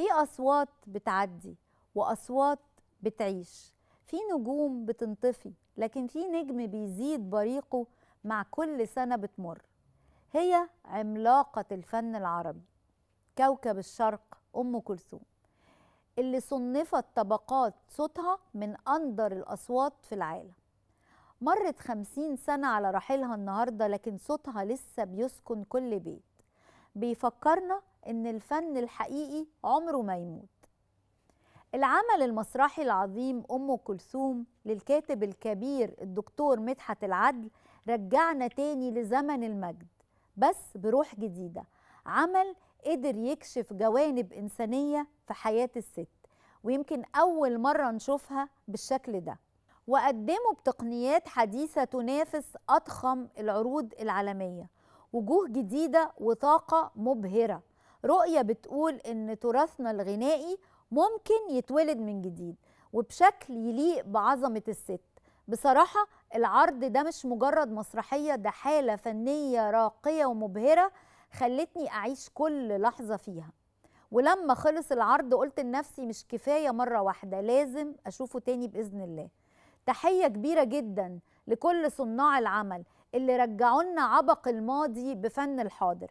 في أصوات بتعدي وأصوات بتعيش، في نجوم بتنطفي، لكن في نجم بيزيد بريقه مع كل سنة بتمر. هي عملاقة الفن العربي، كوكب الشرق أم كلثوم، اللي صنفت طبقات صوتها من أندر الأصوات في العالم. مرت 50 سنة على رحيلها النهاردة، لكن صوتها لسه بيسكن كل بيت، بيفكرنا إن الفن الحقيقي عمره ما يموت. العمل المسرحي العظيم أم كلثوم للكاتب الكبير الدكتور مدحت العدل رجعنا تاني لزمن المجد، بس بروح جديدة. عمل قدر يكشف جوانب إنسانية في حياة الست، ويمكن أول مرة نشوفها بالشكل ده، وقدمه بتقنيات حديثة تنافس أضخم العروض العالمية. وجوه جديدة وطاقة مبهرة، رؤية بتقول إن تراثنا الغنائي ممكن يتولد من جديد وبشكل يليق بعظمة الست. بصراحة العرض ده مش مجرد مسرحية، ده حالة فنية راقية ومبهرة خلتني أعيش كل لحظة فيها. ولما خلص العرض قلت لنفسي مش كفاية مرة واحدة، لازم أشوفه تاني بإذن الله. تحية كبيرة جدا لكل صناع العمل اللي رجعوا لنا عبق الماضي بفن الحاضر.